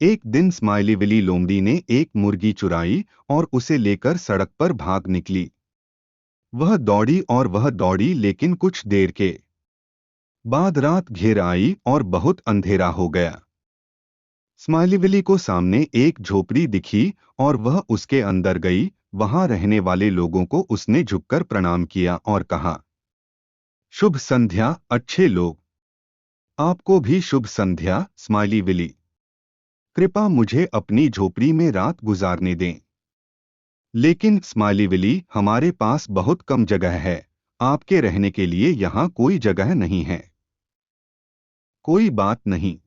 एक दिन smiley Willie लोमड़ी ने एक मुर्गी चुराई और उसे लेकर सड़क पर भाग निकली। वह दौड़ी लेकिन कुछ देर के बाद रात घिर आई और बहुत अंधेरा हो गया। स्माइली विली को सामने एक झोपड़ी दिखी और वह उसके अंदर गई। वहां रहने वाले लोगों को उसने झुककर प्रणाम किया और कहा, शुभ संध्या अच्छे लोग। आपको भी शुभ संध्या स्माइली विली। कृपा मुझे अपनी झोपड़ी में रात गुजारने दें। लेकिन स्माइली विली, हमारे पास बहुत कम जगह है। आपके रहने के लिए यहाँ कोई जगह नहीं है। कोई बात नहीं।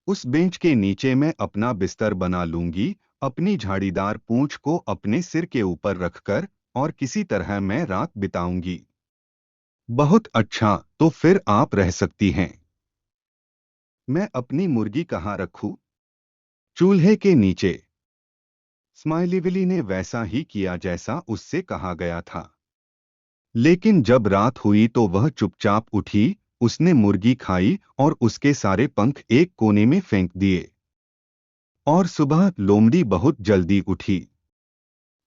उस बेंच के नीचे मैं अपना बिस्तर बना लूंगी, अपनी झाड़ीदार पूंछ को अपने सिर के ऊपर रखकर, और किसी तरह मैं रात बिताऊंगी। बहुत अच्छा, तो फिर आप रह सकती हैं। मैं अपनी मुर्गी कहाँ रखूं? चूल्हे के नीचे। स्माइली विली ने वैसा ही किया जैसा उससे कहा गया था। लेकिन जब रात हुई तो वह चुपचाप उठी। उसने मुर्गी खाई और उसके सारे पंख एक कोने में फेंक दिए। और सुबह लोमड़ी बहुत जल्दी उठी।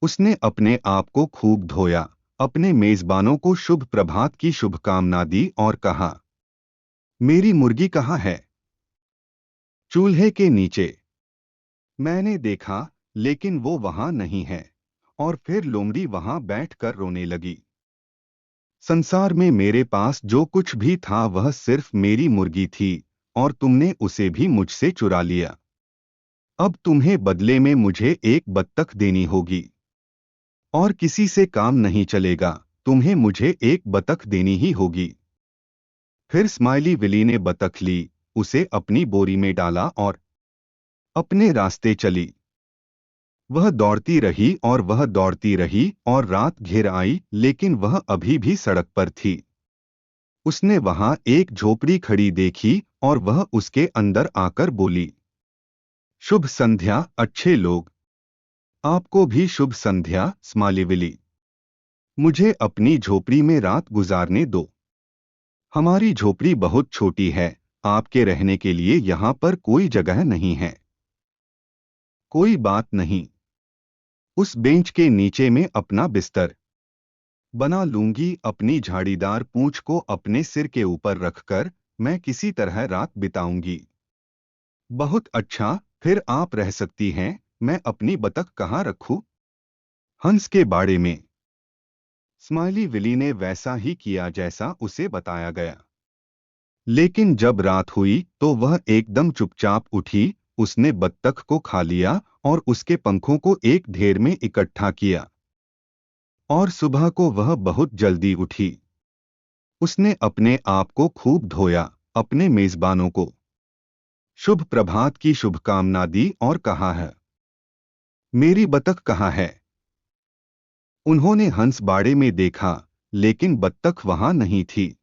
उसने अपने आप को खूब धोया, अपने मेजबानों को शुभ प्रभात की शुभकामना दी और कहा, मेरी मुर्गी कहाँ है? चूल्हे के नीचे। मैंने देखा, लेकिन वो वहां नहीं है। और फिर लोमड़ी वहां बैठकर रोने लगी। संसार में मेरे पास जो कुछ भी था वह सिर्फ मेरी मुर्गी थी, और तुमने उसे भी मुझसे चुरा लिया। अब तुम्हें बदले में मुझे एक बत्तख देनी होगी। और किसी से काम नहीं चलेगा, तुम्हें मुझे एक बतख देनी ही होगी। फिर स्माइली विली ने बतख ली, उसे अपनी बोरी में डाला और अपने रास्ते चली। वह दौड़ती रही और वह दौड़ती रही और रात घिर आई, लेकिन वह अभी भी सड़क पर थी। उसने वहां एक झोपड़ी खड़ी देखी और वह उसके अंदर आकर बोली, शुभ संध्या अच्छे लोग। आपको भी शुभ संध्या स्माइली विली। मुझे अपनी झोपड़ी में रात गुजारने दो। हमारी झोपड़ी बहुत छोटी है, आपके रहने के लिए यहाँ पर कोई जगह नहीं है। कोई बात नहीं। उस बेंच के नीचे में अपना बिस्तर बना लूंगी, अपनी झाड़ीदार पूंछ को अपने सिर के ऊपर रखकर मैं किसी तरह रात बिताऊंगी। बहुत अच्छा, फिर आप रह सकती हैं। मैं अपनी बतख कहाँ रखूं? हंस के बाड़े में। स्माइली विली ने वैसा ही किया जैसा उसे बताया गया। लेकिन जब रात हुई तो वह एकदम चुपचाप उठी। उसने बत्तख को खा लिया और उसके पंखों को एक ढेर में इकट्ठा किया। और सुबह को वह बहुत जल्दी उठी। उसने अपने आप को खूब धोया, अपने मेजबानों को शुभ प्रभात की शुभकामना दी और कहा है, मेरी बतख कहाँ है? उन्होंने हंस बाड़े में देखा, लेकिन बत्तख वहां नहीं थी।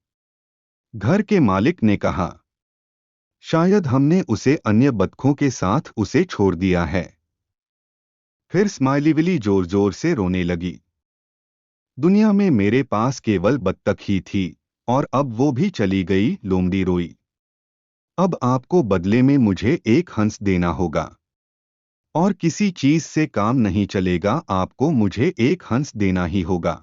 घर के मालिक ने कहा, शायद हमने उसे अन्य बतखों के साथ उसे छोड़ दिया है। फिर स्माइली विली जोर जोर से रोने लगी। दुनिया में मेरे पास केवल बत्तख ही थी, और अब वो भी चली गई। लोमड़ी रोई। अब आपको बदले में मुझे एक हंस देना होगा। और किसी चीज से काम नहीं चलेगा, आपको मुझे एक हंस देना ही होगा।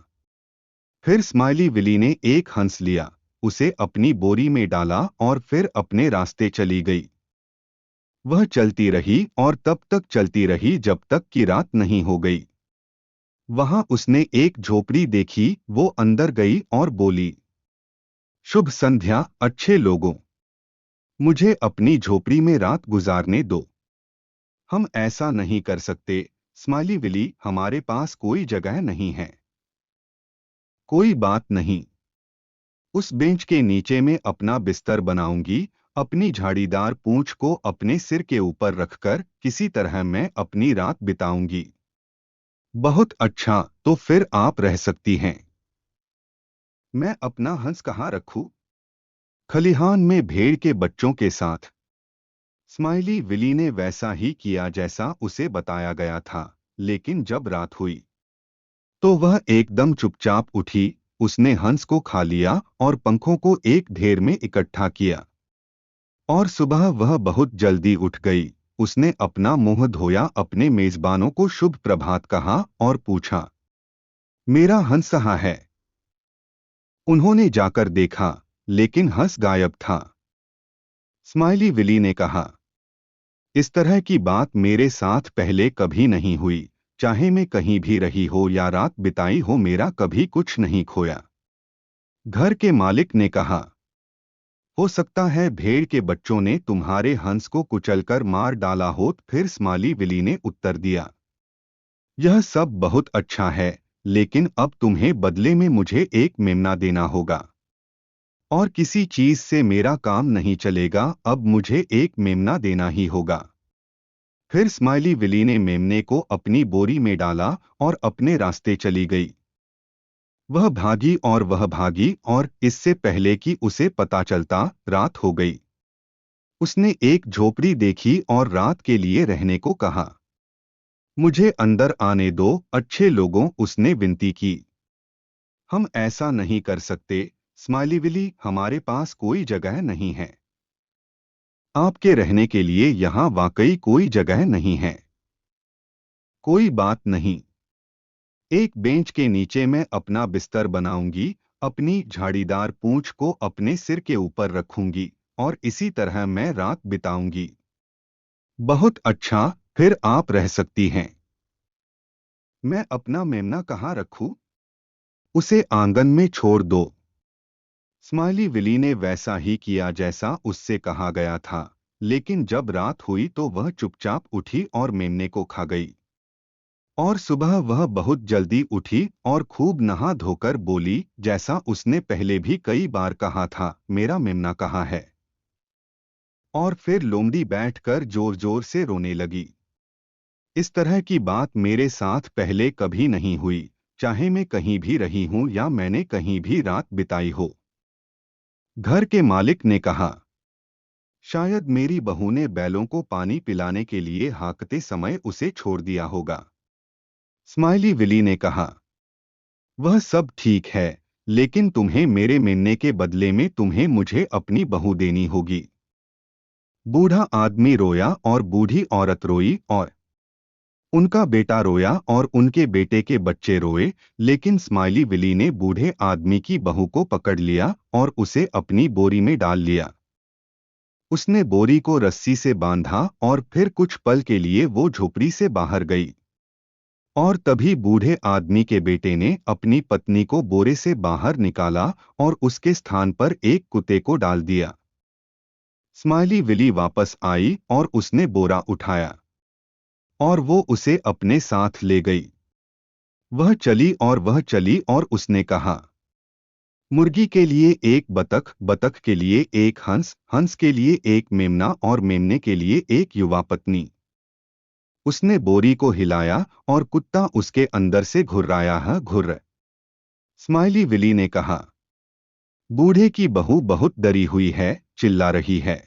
फिर स्माइली विली ने एक हंस लिया, उसे अपनी बोरी में डाला और फिर अपने रास्ते चली गई। वह चलती रही और तब तक चलती रही जब तक कि रात नहीं हो गई। वहां उसने एक झोपड़ी देखी, वो अंदर गई और बोली, शुभ संध्या अच्छे लोगों। मुझे अपनी झोपड़ी में रात गुजारने दो। हम ऐसा नहीं कर सकते स्माइली विली, हमारे पास कोई जगह नहीं है। कोई बात नहीं। उस बेंच के नीचे में अपना बिस्तर बनाऊंगी, अपनी झाड़ीदार पूंछ को अपने सिर के ऊपर रखकर किसी तरह मैं अपनी रात बिताऊंगी। बहुत अच्छा, तो फिर आप रह सकती हैं। मैं अपना हंस कहाँ रखूं? खलिहान में भेड़ के बच्चों के साथ। स्माइली विली ने वैसा ही किया जैसा उसे बताया गया था। लेकिन जब रात हुई तो वह एकदम चुपचाप उठी। उसने हंस को खा लिया और पंखों को एक ढेर में इकट्ठा किया। और सुबह वह बहुत जल्दी उठ गई। उसने अपना मुंह धोया, अपने मेजबानों को शुभ प्रभात कहा और पूछा, मेरा हंस कहाँ है? उन्होंने जाकर देखा, लेकिन हंस गायब था। स्माइली विली ने कहा, इस तरह की बात मेरे साथ पहले कभी नहीं हुई। चाहे मैं कहीं भी रही हो या रात बिताई हो, मेरा कभी कुछ नहीं खोया। घर के मालिक ने कहा, हो सकता है भेड़ के बच्चों ने तुम्हारे हंस को कुचलकर मार डाला हो। फिर स्माइली विली ने उत्तर दिया, यह सब बहुत अच्छा है, लेकिन अब तुम्हें बदले में मुझे एक मेमना देना होगा। और किसी चीज से मेरा काम नहीं चलेगा, अब मुझे एक मेमना देना ही होगा। फिर स्माइली विली ने मेमने को अपनी बोरी में डाला और अपने रास्ते चली गई। वह भागी और इससे पहले कि उसे पता चलता, रात हो गई। उसने एक झोपड़ी देखी और रात के लिए रहने को कहा। मुझे अंदर आने दो, अच्छे लोगों, उसने विनती की। हम ऐसा नहीं कर सकते, स्माइली विली, हमारे पास कोई जगह नहीं है। आपके रहने के लिए यहाँ वाकई कोई जगह नहीं है। कोई बात नहीं, एक बेंच के नीचे मैं अपना बिस्तर बनाऊंगी, अपनी झाड़ीदार पूंछ को अपने सिर के ऊपर रखूंगी और इसी तरह मैं रात बिताऊंगी। बहुत अच्छा, फिर आप रह सकती हैं। मैं अपना मेमना कहाँ रखूं? उसे आंगन में छोड़ दो। स्माइली विली ने वैसा ही किया जैसा उससे कहा गया था, लेकिन जब रात हुई तो वह चुपचाप उठी और मेमने को खा गई। और सुबह वह बहुत जल्दी उठी और खूब नहा धोकर बोली, जैसा उसने पहले भी कई बार कहा था, मेरा मेमना कहाँ है? और फिर लोमड़ी बैठकर जोर जोर से रोने लगी। इस तरह की बात मेरे साथ पहले कभी नहीं हुई, चाहे मैं कहीं भी रही हूं या मैंने कहीं भी रात बिताई हो। घर के मालिक ने कहा, शायद मेरी बहू ने बैलों को पानी पिलाने के लिए हाँकते समय उसे छोड़ दिया होगा। स्माइली विली ने कहा, वह सब ठीक है, लेकिन तुम्हें मेरे मिलने के बदले में तुम्हें मुझे अपनी बहू देनी होगी। बूढ़ा आदमी रोया और बूढ़ी औरत रोई और उनका बेटा रोया और उनके बेटे के बच्चे रोए, लेकिन स्माइली विली ने बूढ़े आदमी की बहू को पकड़ लिया और उसे अपनी बोरी में डाल लिया। उसने बोरी को रस्सी से बांधा और फिर कुछ पल के लिए वो झोपड़ी से बाहर गई। और तभी बूढ़े आदमी के बेटे ने अपनी पत्नी को बोरे से बाहर निकाला और उसके स्थान पर एक कुत्ते को डाल दिया। स्माइली विली वापस आई और उसने बोरा उठाया और वो उसे अपने साथ ले गई। वह चली और उसने कहा, मुर्गी के लिए एक बतख, बतख के लिए एक हंस, हंस के लिए एक मेमना और मेमने के लिए एक युवा पत्नी। उसने बोरी को हिलाया और कुत्ता उसके अंदर से घुर्राया है, घुर्र। स्माइली विली ने कहा, बूढ़े की बहू बहुत डरी हुई है, चिल्ला रही है।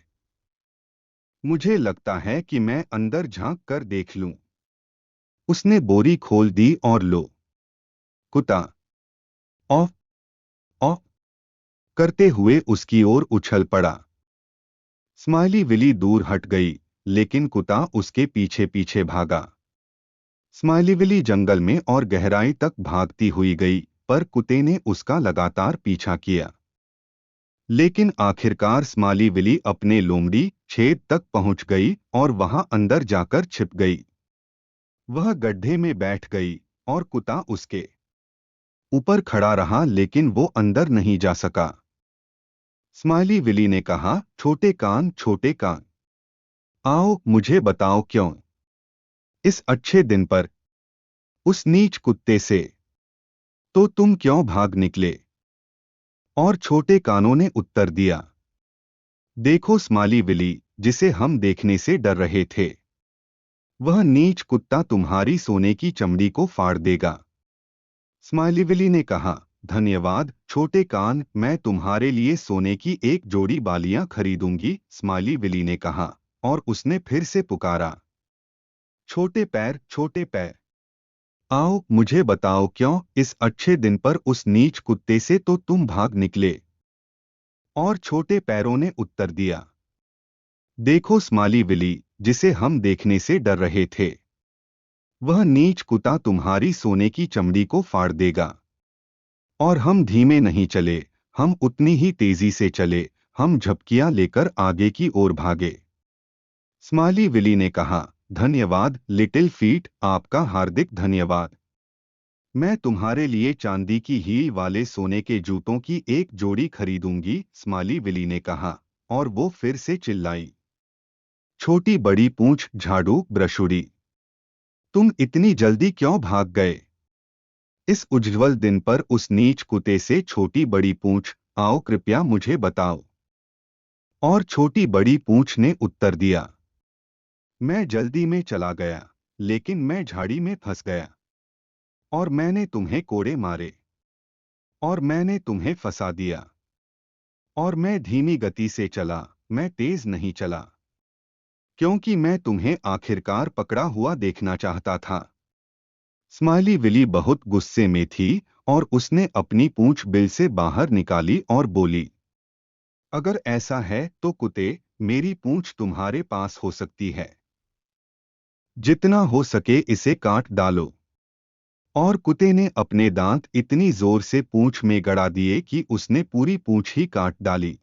मुझे लगता है कि मैं अंदर झांक कर देख लूं। उसने बोरी खोल दी और लो कुत्ता ऑफ ऑफ करते हुए उसकी ओर उछल पड़ा। स्माइली विली दूर हट गई, लेकिन कुत्ता उसके पीछे पीछे भागा। स्माइली विली जंगल में और गहराई तक भागती हुई गई, पर कुत्ते ने उसका लगातार पीछा किया। लेकिन आखिरकार स्माइली विली अपने लोमड़ी छेद तक पहुंच गई और वहां अंदर जाकर छिप गई। वह गड्ढे में बैठ गई और कुत्ता उसके ऊपर खड़ा रहा, लेकिन वो अंदर नहीं जा सका। स्माइली विली ने कहा, छोटे कान, छोटे कान, आओ मुझे बताओ क्यों इस अच्छे दिन पर उस नीच कुत्ते से तो तुम क्यों भाग निकले? और छोटे कानों ने उत्तर दिया, देखो स्माइली विली, जिसे हम देखने से डर रहे थे, वह नीच कुत्ता तुम्हारी सोने की चमड़ी को फाड़ देगा। स्माइली विली ने कहा, धन्यवाद छोटे कान, मैं तुम्हारे लिए सोने की एक जोड़ी बालियां खरीदूंगी। स्माइली विली ने कहा और उसने फिर से पुकारा, छोटे पैर, छोटे पैर, आओ मुझे बताओ क्यों इस अच्छे दिन पर उस नीच कुत्ते से तो तुम भाग निकले? और छोटे पैरों ने उत्तर दिया, देखो स्माइली विली, जिसे हम देखने से डर रहे थे। वह नीच कुत्ता तुम्हारी सोने की चमड़ी को फाड़ देगा। और हम धीमे नहीं चले, हम उतनी ही तेजी से चले। हम झपकियां लेकर आगे की ओर भागे। स्माइली विली ने कहा, धन्यवाद लिटिल फीट, आपका हार्दिक धन्यवाद। मैं तुम्हारे लिए चांदी की हील वाले सोने के जूतों की एक जोड़ी खरीदूंगी, स्माइली विली ने कहा। और वो फिर से चिल्लाई। छोटी बड़ी पूंछ झाड़ू ब्रशुड़ी, तुम इतनी जल्दी क्यों भाग गए? इस उज्ज्वल दिन पर उस नीच कुत्ते से छोटी बड़ी पूंछ, आओ कृपया मुझे बताओ। और छोटी बड़ी पूंछ ने उत्तर दिया, मैं जल्दी में चला गया, लेकिन मैं झाड़ी में फंस गया। और मैंने तुम्हें कोड़े मारे। और मैंने तुम्हें फंसा दिया। और मैं धीमी गति से चला, मैं तेज नहीं चला। क्योंकि मैं तुम्हें आखिरकार पकड़ा हुआ देखना चाहता था। स्माइली विली बहुत गुस्से में थी और उसने अपनी पूंछ बिल से बाहर निकाली और बोली, अगर ऐसा है तो कुत्ते, मेरी पूंछ तुम्हारे पास हो सकती है। जितना हो सके इसे काट डालो। और कुत्ते ने अपने दांत इतनी जोर से पूंछ में गड़ा दिए कि उसने पूरी पूंछ ही काट डाली।